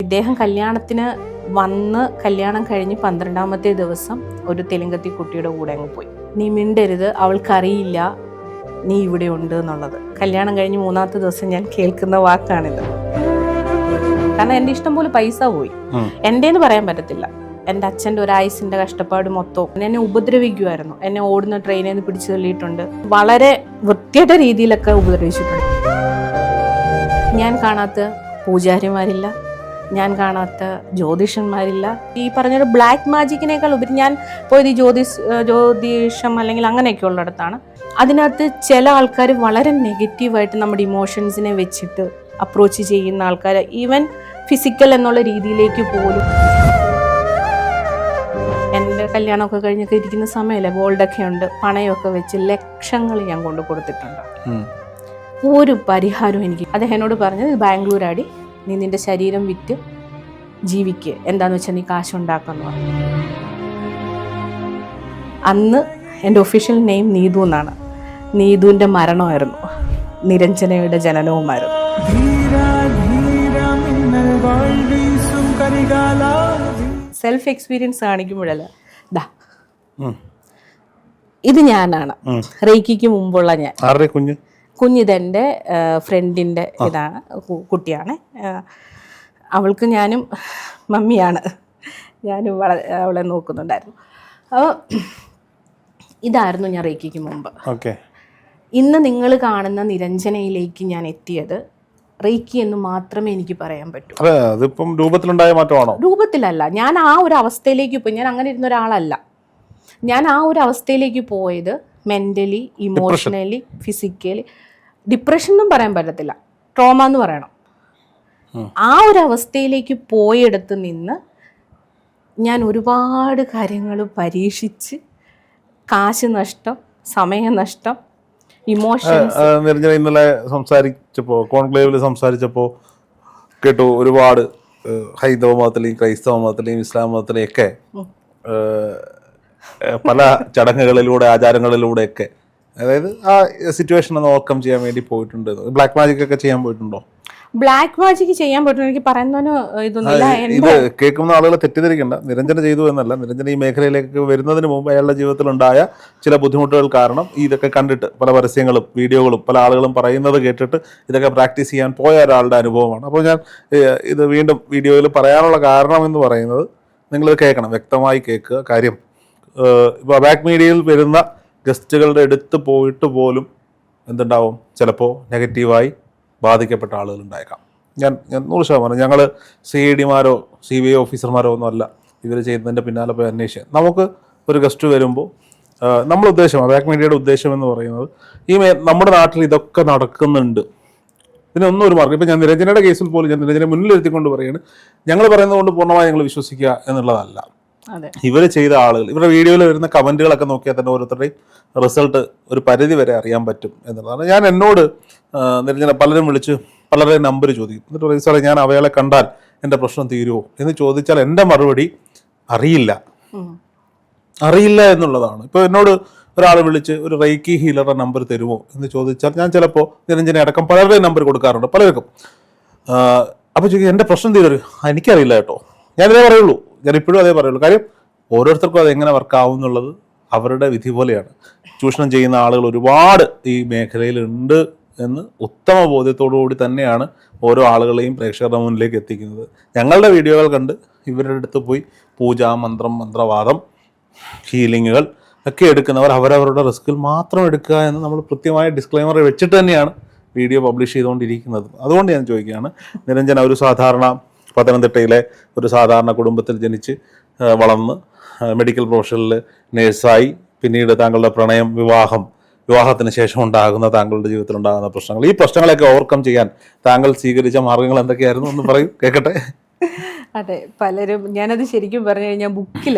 ഇദ്ദേഹം കല്യാണത്തിന് വന്ന് കല്യാണം കഴിഞ്ഞ് 12ാമത്തെ ദിവസം ഒരു തെലുങ്കത്തി കുട്ടിയുടെ കൂടെ അങ്ങ് പോയി. നീ മിണ്ടരുത്, അവൾക്കറിയില്ല നീ ഇവിടെ ഉണ്ട് എന്നുള്ളത്. കല്യാണം കഴിഞ്ഞ് 3ാമത്തെ ദിവസം ഞാൻ കേൾക്കുന്ന വാക്കാണിത്. കാരണം എൻ്റെ ഇഷ്ടം പോലെ പൈസ പോയി. എൻ്റെന്ന് പറയാൻ പറ്റത്തില്ല. എൻ്റെ അച്ഛൻ്റെ ഒരായുസിൻ്റെ കഷ്ടപ്പാട് മൊത്തം എന്നെ ഉപദ്രവിക്കുമായിരുന്നു. എന്നെ ഓടുന്ന ട്രെയിനിൽ നിന്ന് പിടിച്ചു തള്ളിയിട്ടുണ്ട്. വളരെ വൃത്തിയുടെ രീതിയിലൊക്കെ ഉപദ്രവിച്ചിട്ടുണ്ട്. ഞാൻ കാണാത്ത പൂജാരിമാരില്ല, ഞാൻ കാണാത്ത ജ്യോതിഷന്മാരില്ല. ഈ പറഞ്ഞൊരു ബ്ലാക്ക് മാജിക്കിനേക്കാൾ ഉപരി ഞാൻ പോയത് ഈ ജ്യോതിഷം അല്ലെങ്കിൽ അങ്ങനെയൊക്കെ ഉള്ളിടത്താണ്. അതിനകത്ത് ചില ആൾക്കാർ വളരെ നെഗറ്റീവായിട്ട് നമ്മുടെ ഇമോഷൻസിനെ വെച്ചിട്ട് അപ്രോച്ച് ചെയ്യുന്ന ആൾക്കാർ, ഈവൻ ഫിസിക്കൽ എന്നുള്ള രീതിയിലേക്ക് പോലും. എൻ്റെ കല്യാണമൊക്കെ കഴിഞ്ഞൊക്കെ ഇരിക്കുന്ന സമയമല്ലേ, ഗോൾഡൊക്കെ ഉണ്ട്, പണയമൊക്കെ വെച്ച് ലക്ഷങ്ങൾ ഞാൻ കൊണ്ടു കൊടുത്തിട്ടുണ്ട്. ഒരു പരിഹാരവും എനിക്ക്. അദ്ദേഹം എന്നോട് പറഞ്ഞത്, ബാംഗ്ലൂരാടി, നീ നിന്റെ ശരീരം വിറ്റ് ജീവിക്കുക, എന്താന്ന് വെച്ചാൽ നീ കാശുണ്ടാക്കുന്നു പറഞ്ഞു. അന്ന് എൻ്റെ ഒഫീഷ്യൽ നെയിം നീതു എന്നാണ്. നീതുവിൻ്റെ മരണമായിരുന്നു, നിരഞ്ജനയുടെ ജനനവുമായിരുന്നു. സെൽഫ് എക്സ്പീരിയൻസ് കാണിക്കുമ്പോഴല്ല, ദാ ഇത് ഞാനാണ് റേക്കിക്ക് മുമ്പുള്ള ഞാൻ. കുഞ്ഞിതെൻ്റെ ഫ്രണ്ടിൻ്റെ ഇതാണ്, കുട്ടിയാണ്. അവൾക്ക് ഞാനും മമ്മിയാണ്, ഞാനും അവളെ നോക്കുന്നുണ്ടായിരുന്നു. അപ്പോൾ ഇതായിരുന്നു ഞാൻ റേക്കിക്ക് മുമ്പ്. ഇന്ന് നിങ്ങൾ കാണുന്ന നിരഞ്ജനയിലേക്ക് ഞാൻ എത്തിയത് റേക്കി എന്ന് മാത്രമേ എനിക്ക് പറയാൻ പറ്റൂ. അതിപ്പം രൂപത്തിലുണ്ടായ മാറ്റമാണോ? രൂപത്തിലല്ല, ഞാൻ ആ ഒരു അവസ്ഥയിലേക്ക് പോയി. ഞാൻ അങ്ങനെ ഇരുന്ന ഒരാളല്ല. ഞാൻ ആ ഒരു അവസ്ഥയിലേക്ക് പോയത് മെൻ്റലി, ഇമോഷണലി, ഫിസിക്കലി. ഡിപ്രഷൻ എന്നും പറയാൻ പറ്റത്തില്ല, ട്രോമ എന്ന് പറയണം. ആ ഒരു അവസ്ഥയിലേക്ക് പോയെടുത്ത് നിന്ന് ഞാൻ ഒരുപാട് കാര്യങ്ങൾ പരീക്ഷിച്ച്, കാശ് നഷ്ടം, സമയനഷ്ടം, ഇമോഷൻസ്. നിരഞ്ജന ഇന്നലെ സംസാരിച്ചപ്പോൾ, കോൺക്ലേവിൽ സംസാരിച്ചപ്പോൾ കേട്ടു, ഒരുപാട് ഹൈന്ദവ മതത്തിലെയും ക്രൈസ്തവ മതത്തിലെയും ഇസ്ലാം മതത്തിലെയും ഒക്കെ പല ചടങ്ങുകളിലൂടെ, ആചാരങ്ങളിലൂടെയൊക്കെ, അതായത് ആ സിറ്റുവേഷൻ ഒന്ന് ഓവർകം ചെയ്യാൻ വേണ്ടി പോയിട്ടുണ്ട്. ബ്ലാക്ക് മാജിക് ഒക്കെ ചെയ്യാൻ പോയിട്ടുണ്ടോ? ബ്ലാക്ക് മാജിക് ചെയ്യാൻ പറ്റും എനിക്ക് പറയുന്നതിന് ഇതൊന്നുമില്ല. ഇത് കേൾക്കുന്ന ആളുകൾ തെറ്റിദ്ധരിക്കണ്ട, നിരഞ്ജന ചെയ്തു എന്നല്ല. നിരഞ്ജന ഈ മേഖലയിലേക്ക് വരുന്നതിന് മുമ്പ് അയാളുടെ ജീവിതത്തിലുണ്ടായ ചില ബുദ്ധിമുട്ടുകൾ കാരണം ഇതൊക്കെ കണ്ടിട്ട്, പല പരസ്യങ്ങളും വീഡിയോകളും പല ആളുകളും പറയുന്നത് കേട്ടിട്ട് ഇതൊക്കെ പ്രാക്ടീസ് ചെയ്യാൻ പോയ ഒരാളുടെ അനുഭവമാണ്. അപ്പോൾ ഞാൻ ഇത് വീണ്ടും വീഡിയോയിൽ പറയാനുള്ള കാരണം എന്ന് പറയുന്നത്, നിങ്ങൾ കേൾക്കണം, വ്യക്തമായി കേൾക്കുക. കാര്യം ഇപ്പോൾ ബാക്ക് മീഡിയയിൽ വരുന്ന ഗസ്റ്റുകളുടെ അടുത്ത് പോയിട്ട് പോലും എന്തുണ്ടാവും, ചിലപ്പോൾ നെഗറ്റീവായി ബാധിക്കപ്പെട്ട ആളുകൾ ഉണ്ടായേക്കാം. ഞാൻ 100%, ഞങ്ങൾ CID-മാരോ CBI ഓഫീസർമാരോ ഒന്നും അല്ല ഇവർ ചെയ്യുന്നതിൻ്റെ പിന്നാലെ പോയി അന്വേഷിക്കുക. നമുക്ക് ഒരു ഗസ്റ്റ് വരുമ്പോൾ നമ്മുടെ ഉദ്ദേശം, ബാക്ക് മീഡിയയുടെ ഉദ്ദേശം എന്ന് പറയുന്നത്, നമ്മുടെ നാട്ടിൽ ഇതൊക്കെ നടക്കുന്നുണ്ട്, ഇതിനൊന്നും ഒരു മാർഗ്ഗം. ഇപ്പം ഞാൻ നിരഞ്ജനയുടെ കേസിൽ പോലും ഞാൻ നിരഞ്ജനെ മുന്നിലെത്തിക്കൊണ്ട് പറയുകയാണ്, ഞങ്ങൾ പറയുന്നത് കൊണ്ട് പൂർണ്ണമായി ഞങ്ങൾ വിശ്വസിക്കുക എന്നുള്ളതല്ല. ഇവർ ചെയ്ത ആളുകൾ, ഇവരുടെ വീഡിയോയിൽ വരുന്ന കമൻറ്റുകളൊക്കെ നോക്കിയാൽ തന്നെ ഓരോരുത്തരുടെയും റിസൾട്ട് ഒരു പരിധി വരെ അറിയാൻ പറ്റും എന്നുള്ളതാണ്. ഞാൻ എന്നോട് നിരഞ്ജന പലരും വിളിച്ച് പലരുടെ നമ്പർ ചോദിക്കും. എന്നിട്ട് പറയും, സാറേ ഞാൻ അവളെ കണ്ടാൽ എൻ്റെ പ്രശ്നം തീരുമോ എന്ന് ചോദിച്ചാൽ എൻ്റെ മറുപടി അറിയില്ല എന്നുള്ളതാണ്. ഇപ്പോൾ എന്നോട് ഒരാൾ വിളിച്ച് ഒരു റേക്കി ഹീലറുടെ നമ്പർ തരുമോ എന്ന് ചോദിച്ചാൽ ഞാൻ ചിലപ്പോൾ നിരഞ്ജന അടക്കം പലരുടെയും നമ്പർ കൊടുക്കാറുണ്ട്, പലർക്കും. അപ്പോൾ ചോദിക്കും, എൻ്റെ പ്രശ്നം തീരും, എനിക്കറിയില്ല കേട്ടോ. ഞാനിതേ പറയുള്ളൂ, ഞാനിപ്പോഴും അതേ പറയുള്ളൂ. കാര്യം ഓരോരുത്തർക്കും അതെങ്ങനെ വർക്കാവും എന്നുള്ളത് അവരുടെ വിധി പോലെയാണ്. ചൂഷണം ചെയ്യുന്ന ആളുകൾ ഒരുപാട് ഈ മേഖലയിലുണ്ട് എന്ന് ഉത്തമ ബോധ്യത്തോടുകൂടി തന്നെയാണ് ഓരോ ആളുകളെയും പ്രേക്ഷകരുടെ മുന്നിലേക്ക് എത്തിക്കുന്നത്. ഞങ്ങളുടെ വീഡിയോകൾ കണ്ട് ഇവരുടെ അടുത്ത് പോയി പൂജ, മന്ത്രവാദം, ഹീലിങ്ങുകൾ ഒക്കെ എടുക്കുന്നവർ അവരവരുടെ റിസ്കിൽ മാത്രം എടുക്കുക എന്ന് നമ്മൾ കൃത്യമായ ഡിസ്ക്ലെയിമർ വെച്ചിട്ട് തന്നെയാണ് വീഡിയോ പബ്ലിഷ് ചെയ്തുകൊണ്ടിരിക്കുന്നത്. അതുകൊണ്ട് ഞാൻ ചോദിക്കുകയാണ്, നിരഞ്ജന ഒരു സാധാരണ പത്തനംതിട്ടയിലെ ഒരു സാധാരണ കുടുംബത്തിൽ ജനിച്ച് വളർന്ന് മെഡിക്കൽ പ്രൊഫഷനിൽ നേഴ്സായി, പിന്നീട് താങ്കളുടെ പ്രണയം, വിവാഹത്തിന് ശേഷം ഉണ്ടാകുന്ന താങ്കളുടെ ജീവിതത്തിൽ ഉണ്ടാകുന്ന പ്രശ്നങ്ങൾ, ഈ പ്രശ്നങ്ങളൊക്കെ ഓവർകം ചെയ്യാൻ താങ്കൾ സ്വീകരിച്ച മാർഗങ്ങൾ എന്തൊക്കെയായിരുന്നു എന്ന് പറയൂ, കേൾക്കട്ടെ. അതെ, പലരും, ഞാനത് ശരിക്കും പറഞ്ഞു കഴിഞ്ഞാൽ ബുക്കിൽ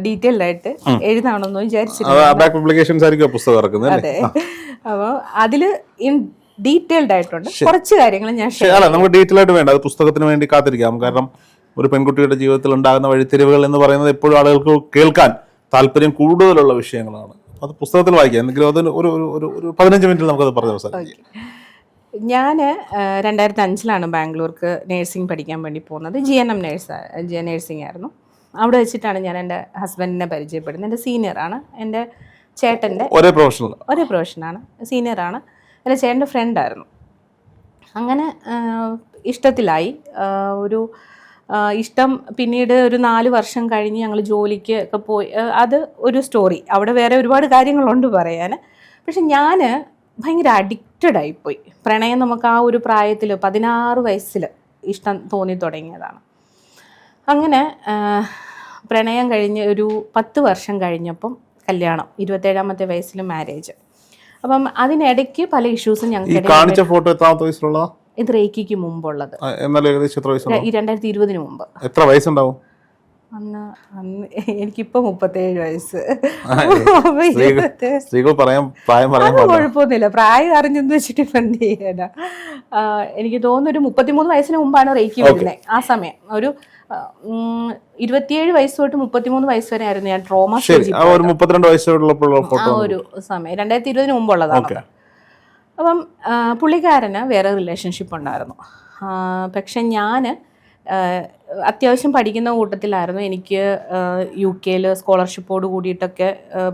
ഡീറ്റെയിൽഡ് ആയിട്ട് എഴുതാണെന്ന് വിചാരിച്ചിരുന്നു. പുസ്തകം ഇറക്കുന്നത്. അതെ, അപ്പോൾ അതില് ഡീറ്റെയിൽഡ് ആയിട്ടുണ്ട് കുറച്ച് കാര്യങ്ങൾ ഞാൻ നമുക്ക് ഡീറ്റെയിൽ ആയിട്ട് വേണ്ട, അത് പുസ്തകത്തിന് വേണ്ടി കാത്തിരിക്കാം. കാരണം ഒരു പെൺകുട്ടിയുടെ ജീവിതത്തിൽ ഉണ്ടാകുന്ന വഴിത്തിരിവുകൾ എന്ന് പറയുന്നത് എപ്പോഴും ആളുകൾക്ക് കേൾക്കാൻ താല്പര്യം കൂടുതലുള്ള വിഷയങ്ങളാണ്. അത് പുസ്തകത്തിൽ വായിക്കാം. എന്തെങ്കിലും അതിന് ഒരു 15 മിനിറ്റിൽ നമുക്കത് പറഞ്ഞ അവസാനിക്കാം. ഞാൻ 2005 ബാംഗ്ലൂർക്ക് നേഴ്സിംഗ് പഠിക്കാൻ വേണ്ടി പോകുന്നത്. GNM നേഴ്സിംഗ് ആയിരുന്നു. അവിടെ വെച്ചിട്ടാണ് ഞാൻ എൻ്റെ ഹസ്ബൻഡിനെ പരിചയപ്പെടുന്നത്. എൻ്റെ സീനിയറാണ്, എൻ്റെ ചേട്ടൻ്റെ ഒരേ പ്രൊഫഷനാണ്, സീനിയറാണ്, എൻ്റെ ചേട്ടൻ്റെ ഫ്രണ്ടായിരുന്നു. അങ്ങനെ ഇഷ്ടത്തിലായി. ഒരു ഇഷ്ടം പിന്നീട് ഒരു 4 വർഷം കഴിഞ്ഞ് ഞങ്ങൾ ജോലിക്ക് ഒക്കെ പോയി. അത് ഒരു സ്റ്റോറി, അവിടെ വേറെ ഒരുപാട് കാര്യങ്ങളുണ്ട് പറയാൻ. പക്ഷെ ഞാൻ ഭയങ്കര അഡിക്റ്റഡ് ആയിപ്പോയി. പ്രണയം നമുക്ക് ആ ഒരു പ്രായത്തിൽ 16 വയസ്സിൽ ഇഷ്ടം തോന്നി തുടങ്ങിയതാണ്. അങ്ങനെ പ്രണയം കഴിഞ്ഞ് ഒരു 10 വർഷം കഴിഞ്ഞപ്പം കല്യാണം, 27ാമത്തെ വയസ്സിൽ മാരേജ്. അപ്പം അതിനിടയ്ക്ക് പല ഇഷ്യൂസും ഞങ്ങൾക്ക്. ഫോട്ടോ എത്രാമത്തെ വയസ്സിലുള്ള? ഇത് റേക്കിക്ക് മുമ്പുള്ളത്, 2020 മുമ്പ്. എത്ര വയസ്സുണ്ടാവും അന്ന്? എനിക്കിപ്പോ 37 വയസ്സ്. കുഴപ്പമൊന്നുമില്ല, പ്രായം അറിഞ്ഞെന്ന് വെച്ചിട്ട് ഇപ്പം എന്ത് ചെയ്യാനാ. എനിക്ക് തോന്നുന്നു ഒരു 33 വയസ്സിന് മുമ്പാണ് റേക്കി വരുന്നത്. ആ സമയം ഒരു 27 വയസ്സ് തൊട്ട് 33 വയസ്സ് വരെ ആയിരുന്നു ഞാൻ ട്രോമ. 32 വയസ്സുള്ളപ്പോൾ ആ ഒരു സമയം 2020 മുമ്പുള്ളതാണ്. അപ്പം പുള്ളിക്കാരന് വേറെ റിലേഷൻഷിപ്പ് ഉണ്ടായിരുന്നു. പക്ഷെ ഞാൻ അത്യാവശ്യം പഠിക്കുന്ന കൂട്ടത്തിലായിരുന്നു. എനിക്ക് UK സ്കോളർഷിപ്പോട് കൂടിയിട്ടൊക്കെ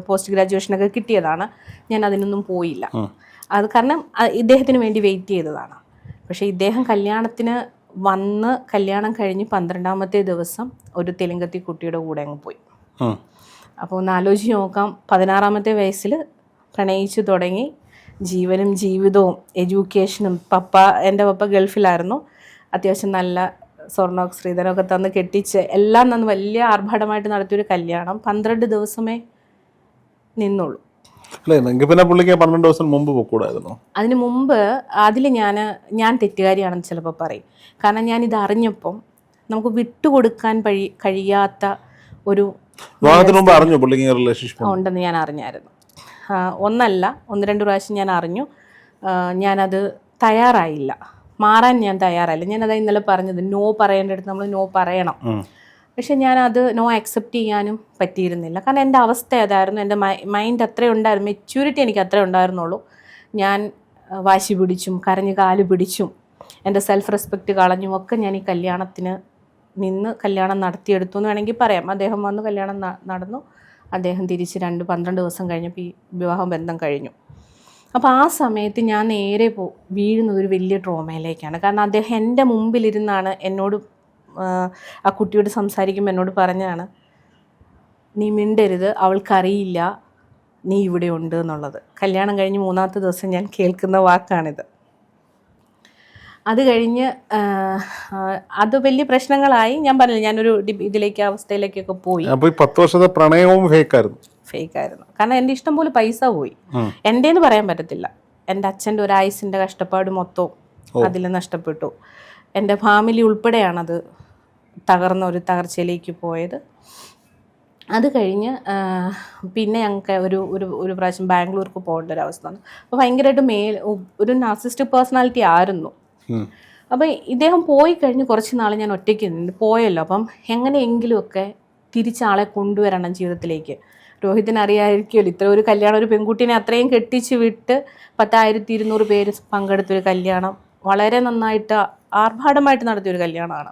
പോസ്റ്റ് ഗ്രാജുവേഷനൊക്കെ കിട്ടിയതാണ്. ഞാൻ അതിനൊന്നും പോയില്ല. അത് കാരണം ഇദ്ദേഹത്തിന് വേണ്ടി വെയിറ്റ് ചെയ്തതാണ്. പക്ഷേ ഇദ്ദേഹം കല്യാണത്തിന് വന്ന് കല്യാണം കഴിഞ്ഞ് 12ാമത്തെ ദിവസം ഒരു തെലുങ്കത്തി കുട്ടിയുടെ കൂടെ അങ്ങ് പോയി. അപ്പോൾ ഒന്ന് ആലോചിച്ച് നോക്കാം, 16ാമത്തെ വയസ്സിൽ പ്രണയിച്ചു തുടങ്ങി, ജീവനും ജീവിതവും എഡ്യൂക്കേഷനും. എൻ്റെ പപ്പ ഗൾഫിലായിരുന്നു. അത്യാവശ്യം നല്ല സ്വർണ്ണമൊക്കെ ശ്രീധനമൊക്കെ തന്ന് കെട്ടിച്ച് എല്ലാം തന്ന് വലിയ ആർഭാടമായിട്ട് നടത്തിയൊരു കല്യാണം 12 ദിവസമേ നിന്നുള്ളൂ. പിന്നെ പുള്ളിക്ക് 12 ദിവസം മുമ്പ് പോകൂടായിരുന്നു. അതിന് മുമ്പ് അതിൽ ഞാൻ തെറ്റുകാരിയാണെന്ന് ചിലപ്പോൾ പറയും. കാരണം ഞാനിത് അറിഞ്ഞപ്പം നമുക്ക് വിട്ടുകൊടുക്കാൻ കഴിയാത്ത ഒരു ഉണ്ടെന്ന് ഞാൻ അറിഞ്ഞായിരുന്നു. ഒന്നല്ല, 1-2 പ്രാവശ്യം ഞാൻ അറിഞ്ഞു. ഞാനത് തയ്യാറായില്ല, മാറാൻ ഞാൻ തയ്യാറായില്ല. ഞാനതാ ഇന്നലെ പറഞ്ഞത്, നോ പറയേണ്ടടുത്ത് നമ്മൾ നോ പറയണം. പക്ഷെ ഞാനത് നോ അക്സെപ്റ്റ് ചെയ്യാനും പറ്റിയിരുന്നില്ല. കാരണം എൻ്റെ അവസ്ഥ അതായിരുന്നു, എൻ്റെ മൈൻഡ് അത്രയും ഉണ്ടായിരുന്നു, മെച്യൂരിറ്റി എനിക്ക് അത്രേ ഉണ്ടായിരുന്നുള്ളൂ. ഞാൻ വാശി പിടിച്ചും കരഞ്ഞ് കാല് പിടിച്ചും എൻ്റെ സെൽഫ് റെസ്പെക്റ്റ് കളഞ്ഞും ഒക്കെ ഞാൻ ഈ കല്യാണത്തിന് നിന്ന് കല്യാണം നടത്തിയെടുത്തു എന്ന് വേണമെങ്കിൽ പറയാം. അദ്ദേഹം വന്ന് കല്യാണം നടന്നു. അദ്ദേഹം തിരിച്ച് 12 ദിവസം കഴിഞ്ഞപ്പോൾ ഈ വിവാഹ ബന്ധം കഴിഞ്ഞു. അപ്പോൾ ആ സമയത്ത് ഞാൻ നേരെ വീഴുന്നത് ഒരു വലിയ ട്രോമയിലേക്കാണ്. കാരണം അദ്ദേഹം എൻ്റെ മുമ്പിലിരുന്നാണ് എന്നോട്, ആ കുട്ടിയോട് സംസാരിക്കുമ്പോൾ എന്നോട് പറഞ്ഞതാണ്, നീ മിണ്ടരുത്, അവൾക്കറിയില്ല നീ ഇവിടെ ഉണ്ട് എന്നുള്ളത്. കല്യാണം കഴിഞ്ഞ് 3ാമത്തെ ദിവസം ഞാൻ കേൾക്കുന്ന വാക്കാണിത്. അത് കഴിഞ്ഞ് അത് വലിയ പ്രശ്നങ്ങളായി. ഞാൻ പറഞ്ഞില്ല, ഞാനൊരു അവസ്ഥയിലേക്കൊക്കെ പോയി. 10 വർഷത്തെ പ്രണയവും ഫേക്കായിരുന്നു. കാരണം എൻ്റെ ഇഷ്ടം പോലെ പൈസ പോയി. എൻ്റെന്ന് പറയാൻ പറ്റത്തില്ല, എൻ്റെ അച്ഛൻ്റെ ഒരു ആയുസിൻ്റെ കഷ്ടപ്പാട് മൊത്തവും അതിൽ നഷ്ടപ്പെട്ടു. എൻ്റെ ഫാമിലി ഉൾപ്പെടെയാണത് തകർന്ന ഒരു തകർച്ചയിലേക്ക് പോയത്. അത് കഴിഞ്ഞ് പിന്നെ ഞങ്ങൾക്ക് ഒരു പ്രാവശ്യം ബാംഗ്ലൂർക്ക് പോകേണ്ട ഒരു അവസ്ഥ വന്നു. അപ്പോൾ ഭയങ്കരമായിട്ട് ഒരു നാർസിസ്റ്റിക് പേഴ്സണാലിറ്റി ആയിരുന്നു. അപ്പം ഇദ്ദേഹം പോയി കഴിഞ്ഞ് കുറച്ച് നാൾ ഞാൻ ഒറ്റയ്ക്ക് പോയല്ലോ. അപ്പം എങ്ങനെയെങ്കിലുമൊക്കെ തിരിച്ചാളെ കൊണ്ടുവരണം ജീവിതത്തിലേക്ക്. രോഹിതിന് അറിയാമായിരിക്കുമല്ലോ, ഇത്ര ഒരു കല്യാണം, ഒരു പെൺകുട്ടീനെ അത്രയും കെട്ടിച്ച് വിട്ട് 10,200 പേര് പങ്കെടുത്തൊരു കല്യാണം, വളരെ നന്നായിട്ട് ആർഭാടമായിട്ട് നടത്തിയൊരു കല്യാണമാണ്.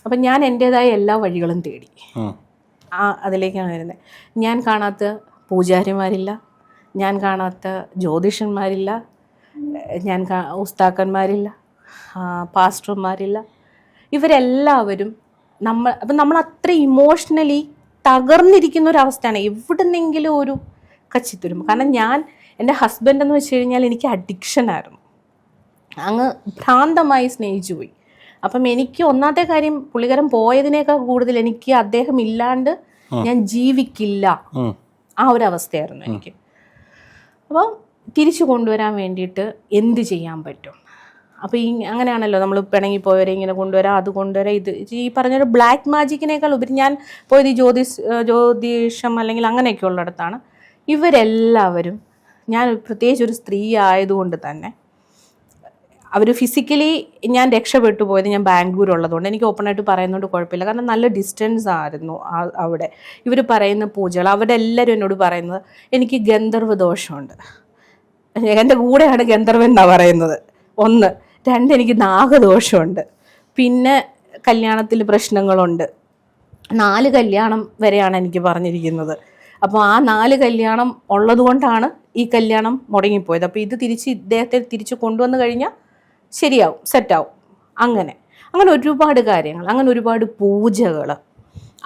അപ്പം ഞാൻ എൻ്റേതായ എല്ലാ വഴികളും തേടി. അതിലേക്കാണ് വരുന്നത്. ഞാൻ കാണാത്ത പൂജാരിമാരില്ല, ഞാൻ കാണാത്ത ജ്യോതിഷന്മാരില്ല, ഞാൻ ഉസ്താക്കന്മാരില്ല, പാസ്റ്റർമാരില്ല. ഇവരെല്ലാവരും നമ്മൾ അത്ര ഇമോഷണലി തകർന്നിരിക്കുന്ന ഒരവസ്ഥയാണ്. എവിടുന്നെങ്കിലും ഒരു കച്ചിത്തുരുമ്പ്. കാരണം എൻ്റെ ഹസ്ബൻഡ് എന്ന് വെച്ച് കഴിഞ്ഞാൽ എനിക്ക് അഡിക്ഷനായിരുന്നു. അങ്ങ് ഭ്രാന്തമായി സ്നേഹിച്ചു പോയി. അപ്പം എനിക്ക് ഒന്നാമത്തെ കാര്യം, പുള്ളിക്കാരൻ പോയതിനേക്കാൾ കൂടുതൽ എനിക്ക് അദ്ദേഹം ഇല്ലാണ്ട് ഞാൻ ജീവിക്കില്ല, ആ ഒരു അവസ്ഥയായിരുന്നു എനിക്ക്. അപ്പോൾ തിരിച്ചു കൊണ്ടുവരാൻ വേണ്ടിയിട്ട് എന്ത് ചെയ്യാൻ പറ്റും? അപ്പോൾ അങ്ങനെയാണല്ലോ നമ്മൾ പിണങ്ങിപ്പോയവരെ ഇങ്ങനെ കൊണ്ടുവരാം, അത് കൊണ്ടുവരാം. ഈ പറഞ്ഞൊരു ബ്ലാക്ക് മാജിക്കിനേക്കാൾ ഉപരി ഞാൻ പോയത് ഈ ജ്യോതിഷം അല്ലെങ്കിൽ അങ്ങനെയൊക്കെ ഉള്ളിടത്താണ്. ഇവരെല്ലാവരും, ഞാൻ പ്രത്യേകിച്ച് ഒരു സ്ത്രീ ആയതുകൊണ്ട് തന്നെ, അവർ ഫിസിക്കലി ഞാൻ രക്ഷപ്പെട്ടു പോയത് ഞാൻ ബാംഗ്ലൂർ ഉള്ളതുകൊണ്ട് എനിക്ക് ഓപ്പണായിട്ട് പറയുന്നതുകൊണ്ട് കുഴപ്പമില്ല. കാരണം നല്ല ഡിസ്റ്റൻസ് ആയിരുന്നു അവിടെ. ഇവർ പറയുന്ന പൂജകൾ, അവരുടെ എല്ലാവരും എന്നോട് പറയുന്നത് എനിക്ക് ഗന്ധർവ ദോഷമുണ്ട്. എൻ്റെ കൂടെയാണ് ഗന്ധർവൻ എന്നാണ് പറയുന്നത്. 1. 2, എനിക്ക് നാഗദോഷമുണ്ട്. പിന്നെ കല്യാണത്തിൽ പ്രശ്നങ്ങളുണ്ട്. 4 കല്യാണം വരെയാണ് എനിക്ക് പറഞ്ഞിരിക്കുന്നത്. അപ്പോൾ ആ 4 കല്യാണം ഉള്ളത് കൊണ്ടാണ് ഈ കല്യാണം മുടങ്ങിപ്പോയത്. അപ്പോൾ ഇത് ഇദ്ദേഹത്തെ തിരിച്ച് കൊണ്ടുവന്ന് കഴിഞ്ഞാൽ ശരിയാവും, സെറ്റാവും. അങ്ങനെ ഒരുപാട് കാര്യങ്ങൾ, അങ്ങനെ ഒരുപാട് പൂജകൾ.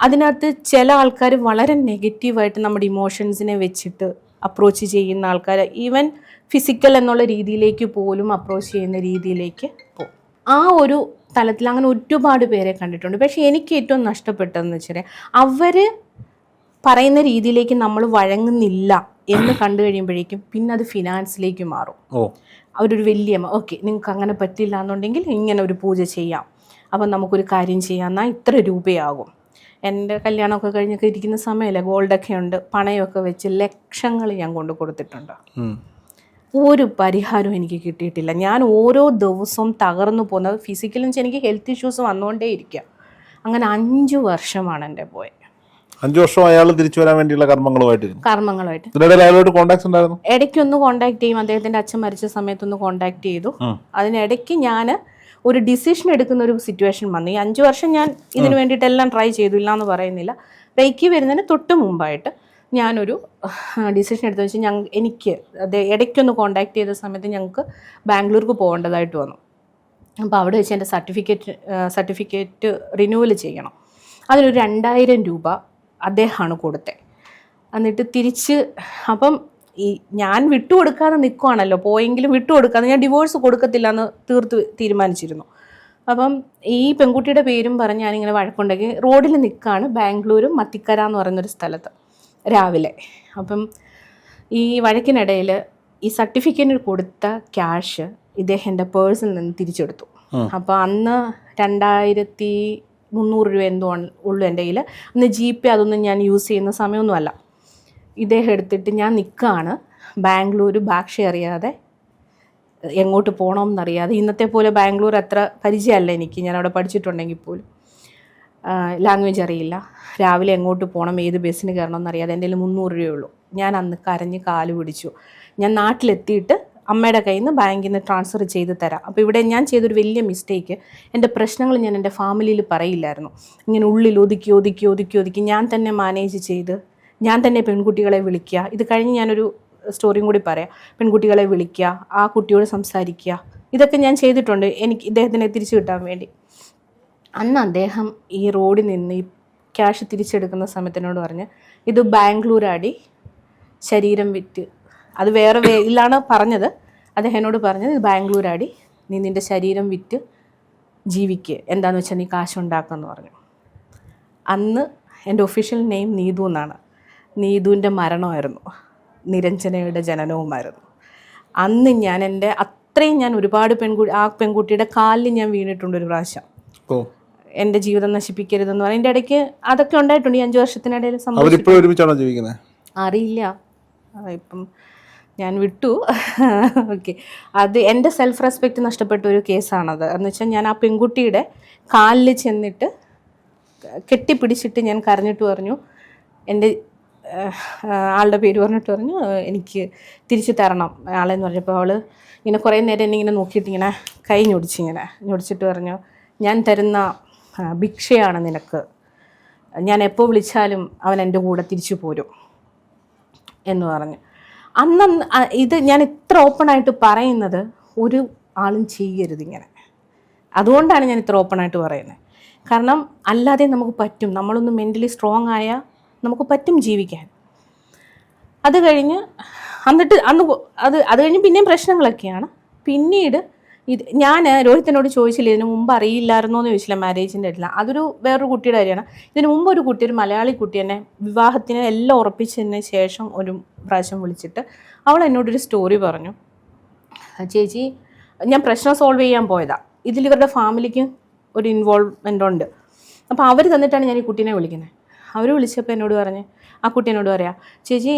അതിനകത്ത് ചില ആൾക്കാർ വളരെ നെഗറ്റീവായിട്ട് നമ്മുടെ ഇമോഷൻസിനെ വെച്ചിട്ട് അപ്രോച്ച് ചെയ്യുന്ന ആൾക്കാർ, ഈവൻ ഫിസിക്കൽ എന്നുള്ള രീതിയിലേക്ക് പോലും അപ്രോച്ച് ചെയ്യുന്ന രീതിയിലേക്ക് പോകും. ആ ഒരു തലത്തിൽ അങ്ങനെ ഒരുപാട് പേരെ കണ്ടിട്ടുണ്ട്. പക്ഷേ എനിക്ക് ഏറ്റവും നഷ്ടപ്പെട്ടതെന്ന് വെച്ചാൽ അവർ പറയുന്ന രീതിയിലേക്ക് നമ്മൾ വഴങ്ങുന്നില്ല എന്ന് കണ്ടു കഴിയുമ്പോഴേക്കും പിന്നെ അത് ഫിനാൻസിലേക്ക് മാറും. അവരൊരു വലിയ ഓക്കെ നിങ്ങൾക്ക് അങ്ങനെ പറ്റില്ല എന്നുണ്ടെങ്കിൽ ഇങ്ങനെ ഒരു പൂജ ചെയ്യാം, അപ്പം നമുക്കൊരു കാര്യം ചെയ്യാം, എന്നാൽ ഇത്ര രൂപയാകും. എൻ്റെ കല്യാണമൊക്കെ കഴിഞ്ഞൊക്കെ ഇരിക്കുന്ന സമയമല്ലേ, ഗോൾഡൊക്കെ ഉണ്ട്, പണയമൊക്കെ വെച്ച് ലക്ഷങ്ങൾ ഞാൻ കൊണ്ട് കൊടുത്തിട്ടുണ്ട്. ഒരു പരിഹാരവും എനിക്ക് കിട്ടിയിട്ടില്ല. ഞാൻ ഓരോ ദിവസവും തകർന്നു പോകുന്നത് ഫിസിക്കലെന്ന് വെച്ചാൽ എനിക്ക് ഹെൽത്ത് ഇഷ്യൂസ് വന്നുകൊണ്ടേ ഇരിക്കുക. അങ്ങനെ 5 വർഷമാണ് എൻ്റെ പോയത്. 5 വർഷം അയാൾ തിരിച്ചു വരാൻ വേണ്ടിയുള്ള കർമ്മങ്ങളുമായിട്ട് ഇടയ്ക്കൊന്ന് കോണ്ടാക്ട് ചെയ്യും. അദ്ദേഹത്തിന്റെ അച്ഛൻ മരിച്ച സമയത്തൊന്ന് കോണ്ടാക്ട് ചെയ്തു. അതിനിടയ്ക്ക് ഞാൻ ഒരു ഡിസിഷൻ എടുക്കുന്ന ഒരു സിറ്റുവേഷൻ വന്നു. ഈ 5 വർഷം ഞാൻ ഇതിന് വേണ്ടിയിട്ടെല്ലാം ട്രൈ ചെയ്തു, ഇല്ല എന്ന് പറയുന്നില്ല. റേക്കി വരുന്നതിന് തൊട്ട് മുമ്പായിട്ട് ഞാനൊരു ഡിസിഷൻ എടുത്തു വെച്ചാൽ എനിക്ക് ഇടയ്ക്കൊന്ന് കോണ്ടാക്ട് ചെയ്ത സമയത്ത് ഞങ്ങൾക്ക് ബാംഗ്ലൂർക്ക് പോകേണ്ടതായിട്ട് വന്നു. അപ്പോൾ അവിടെ വെച്ച് എൻ്റെ സർട്ടിഫിക്കറ്റ് റിന്യൂവൽ ചെയ്യണം. അതിനൊരു 2000 രൂപ അദ്ദേഹമാണ് കൊടുത്തത്. എന്നിട്ട് തിരിച്ച് അപ്പം ഞാൻ വിട്ടുകൊടുക്കാതെ നിൽക്കുവാണല്ലോ, പോയെങ്കിലും വിട്ടുകൊടുക്കാതെ, ഞാൻ ഡിവോഴ്സ് കൊടുക്കത്തില്ല എന്ന് തീരുമാനിച്ചിരുന്നു. അപ്പം ഈ പെൺകുട്ടിയുടെ പേരും പറഞ്ഞ് ഞാനിങ്ങനെ വഴക്കുണ്ടെങ്കിൽ റോഡിൽ നിൽക്കുകയാണ്, ബാംഗ്ലൂരും മത്തിക്കര എന്ന് പറയുന്നൊരു സ്ഥലത്ത് രാവിലെ. അപ്പം ഈ വഴക്കിനിടയിൽ ഈ സർട്ടിഫിക്കറ്റിന് കൊടുത്ത ക്യാഷ് ഇദ്ദേഹം എൻ്റെ പേഴ്സിൽ നിന്ന് തിരിച്ചെടുത്തു. അപ്പോൾ അന്ന് 2300 രൂപ എന്തോ ഉള്ളൂ എൻ്റെ കയ്യിൽ. അന്ന് GPay അതൊന്നും ഞാൻ യൂസ് ചെയ്യുന്ന സമയമൊന്നുമല്ല. ഇദ്ദേഹം എടുത്തിട്ട് ഞാൻ നിൽക്കുകയാണ് ബാംഗ്ലൂർ, ഭാഷ അറിയാതെ, എങ്ങോട്ട് പോകണമെന്നറിയാതെ. ഇന്നത്തെ പോലെ ബാംഗ്ലൂർ അത്ര പരിചയമല്ല എനിക്ക്, ഞാൻ അവിടെ പഠിച്ചിട്ടുണ്ടെങ്കിൽ പോലും ലാംഗ്വേജ് അറിയില്ല. രാവിലെ എങ്ങോട്ട് പോകണം, ഏത് ബസ്സിന് കയറണം എന്നറിയാതെ എൻ്റെ കയ്യിൽ 300 രൂപയുള്ളൂ. ഞാൻ അന്ന് കരഞ്ഞ് കാല് പിടിച്ചു. ഞാൻ നാട്ടിലെത്തിയിട്ട് അമ്മയുടെ കയ്യിൽ നിന്ന് ബാങ്കിൽ നിന്ന് ട്രാൻസ്ഫർ ചെയ്ത് തരാം. അപ്പോൾ ഇവിടെ ഞാൻ ചെയ്തൊരു വലിയ മിസ്റ്റേക്ക്, എൻ്റെ പ്രശ്നങ്ങൾ ഞാൻ എൻ്റെ ഫാമിലിയിൽ പറയില്ലായിരുന്നു. ഇങ്ങനെ ഉള്ളിൽ ഒതുക്കി ഞാൻ തന്നെ മാനേജ് ചെയ്ത്, ഞാൻ തന്നെ പെൺകുട്ടികളെ വിളിക്കുക. ഇത് കഴിഞ്ഞ് ഞാനൊരു സ്റ്റോറിയും കൂടി പറയാം. പെൺകുട്ടികളെ വിളിക്കുക, ആ കുട്ടിയോട് സംസാരിക്കുക, ഇതൊക്കെ ഞാൻ ചെയ്തിട്ടുണ്ട് എനിക്ക് ഇദ്ദേഹത്തിനെ തിരിച്ചു കിട്ടാൻ വേണ്ടി. അന്ന് അദ്ദേഹം ഈ റോഡിൽ നിന്ന് ഈ ക്യാഷ് തിരിച്ചെടുക്കുന്ന സമയത്തിനോട് പറഞ്ഞ്, ഇത് ബാംഗ്ലൂരാടി, ശരീരം വിറ്റ്, അത് വേറെ ഇല്ലാണ് പറഞ്ഞത്. അദ്ദേഹം എന്നോട് പറഞ്ഞത്, ഇത് ബാംഗ്ലൂരാടി, നീ നിൻ്റെ ശരീരം വിറ്റ് ജീവിക്ക്, എന്താണെന്ന് വെച്ചാൽ നീ കാശുണ്ടാക്കുമെന്ന് പറഞ്ഞു. അന്ന് എൻ്റെ ഒഫീഷ്യൽ നെയിം നീതു എന്നാണ്. നീതുവിൻ്റെ മരണമായിരുന്നു, നിരഞ്ജനയുടെ ജനനവുമായിരുന്നു. അന്ന് ഞാൻ അത്രയും ഞാൻ ഒരുപാട് ആ പെൺകുട്ടിയുടെ കാലിൽ ഞാൻ വീണിട്ടുണ്ട് ഒരു പ്രാവശ്യം. എൻ്റെ ജീവിതം നശിപ്പിക്കരുതെന്ന് പറഞ്ഞ എൻ്റെ ഇടയ്ക്ക് അതൊക്കെ ഉണ്ടായിട്ടുണ്ട്. ഈ 5 വർഷത്തിനിടയിൽ സംഭവിച്ചിട്ടുണ്ട്. അറിയില്ല, ഇപ്പം ഞാൻ വിട്ടു. ഓക്കെ, അത് എൻ്റെ സെൽഫ് റെസ്പെക്റ്റ് നഷ്ടപ്പെട്ട ഒരു കേസാണത്. എന്ന് വെച്ചാൽ ഞാൻ ആ പെൺകുട്ടിയുടെ കാലിൽ ചെന്നിട്ട് കെട്ടിപ്പിടിച്ചിട്ട് ഞാൻ കരഞ്ഞിട്ട് പറഞ്ഞു, എൻ്റെ ആളുടെ പേര് പറഞ്ഞിട്ട് പറഞ്ഞു, എനിക്ക് തിരിച്ചു തരണം ആളെന്ന് പറഞ്ഞപ്പോൾ അവൾ ഇങ്ങനെ കുറേ നേരം എന്നെ ഇങ്ങനെ നോക്കിയിട്ട് ഇങ്ങനെ കൈ ഞൊടിച്ചിട്ട് പറഞ്ഞു, ഞാൻ തരുന്ന ഭിക്ഷയാണ് നിനക്ക്, ഞാൻ എപ്പോൾ വിളിച്ചാലും അവൻ എൻ്റെ കൂടെ തിരിച്ചു പോരും എന്ന് പറഞ്ഞു. അന്ന് ഇത് ഞാൻ ഇത്ര ഓപ്പണായിട്ട് പറയുന്നത് ഒരു ആളും ചെയ്യരുത് ഇങ്ങനെ. അതുകൊണ്ടാണ് ഞാൻ ഇത്ര ഓപ്പണായിട്ട് പറയുന്നത്. കാരണം അല്ലാതെ നമുക്ക് പറ്റും, നമ്മളൊന്ന് മെൻ്റലി സ്ട്രോങ് ആയാൽ നമുക്ക് പറ്റും ജീവിക്കാൻ. അത് കഴിഞ്ഞ് അത് കഴിഞ്ഞ് പിന്നെയും പ്രശ്നങ്ങളൊക്കെയാണ്. പിന്നീട് ഞാൻ രോഹിത്തിനോട് ചോദിച്ചില്ല, ഇതിന് മുമ്പ് അറിയില്ലായിരുന്നോ എന്ന് ചോദിച്ചില്ല മാരേജിൻ്റെ ഇടയിൽ. അതൊരു വേറൊരു കുട്ടിയുടെ കാര്യമാണ്. ഇതിന് മുമ്പ് ഒരു കുട്ടി, ഒരു മലയാളി കുട്ടി എന്നെ വിവാഹത്തിന് എല്ലാം ഉറപ്പിച്ചതിന് ശേഷം ഒരു പ്രാവശ്യം വിളിച്ചിട്ട് അവൾ എന്നോടൊരു സ്റ്റോറി പറഞ്ഞു. ചേച്ചി, ഞാൻ പ്രശ്നം സോൾവ് ചെയ്യാൻ പോയതാണ്, ഇതിൽ ഇവരുടെ ഫാമിലിക്ക് ഒരു ഇൻവോൾവ്മെൻ്റ് ഉണ്ട്. അപ്പോൾ അവർ തന്നിട്ടാണ് ഞാൻ ഈ കുട്ടീനെ വിളിക്കുന്നത്. അവർ വിളിച്ചപ്പോൾ എന്നോട് പറഞ്ഞ്, ആ കുട്ടി എന്നോട് പറയാം, ചേച്ചി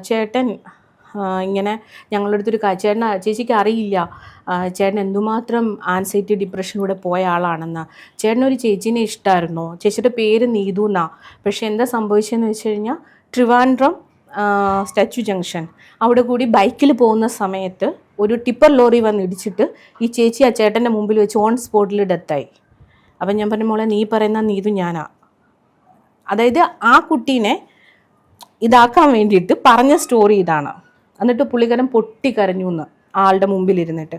ചേട്ടൻ ഇങ്ങനെ ഞങ്ങളുടെ അടുത്തൊരു ചേച്ചിക്ക് അറിയില്ല ചേട്ടൻ എന്തുമാത്രം ആൻസൈറ്റി ഡിപ്രഷനിലൂടെ പോയ ആളാണെന്ന്. ചേട്ടനൊരു ചേച്ചീനെ ഇഷ്ടമായിരുന്നോ, ചേച്ചിയുടെ പേര് നീതു എന്നാ. പക്ഷെ എന്താ സംഭവിച്ചതെന്ന് വെച്ച് കഴിഞ്ഞാൽ ട്രിവാൻഡ്രം സ്റ്റാച്യു ജംഗ്ഷൻ അവിടെ കൂടി ബൈക്കിൽ പോകുന്ന സമയത്ത് ഒരു ടിപ്പർ ലോറി വന്ന് ഇടിച്ചിട്ട് ഈ ചേച്ചി ആ ചേട്ടൻ്റെ മുമ്പിൽ വെച്ച് ഓൺ സ്പോട്ടിൽ ഡെത്തായി. അപ്പം ഞാൻ പറഞ്ഞ മോളെ നീ പറയുന്ന നീതു ഞാനാ. അതായത് ആ കുട്ടീനെ ഇതാക്കാൻ വേണ്ടിയിട്ട് പറഞ്ഞ സ്റ്റോറി ഇതാണ്. എന്നിട്ട് പുള്ളിക്കാരൻ പൊട്ടിക്കരഞ്ഞു എന്ന് ആളുടെ മുമ്പിൽ ഇരുന്നിട്ട്.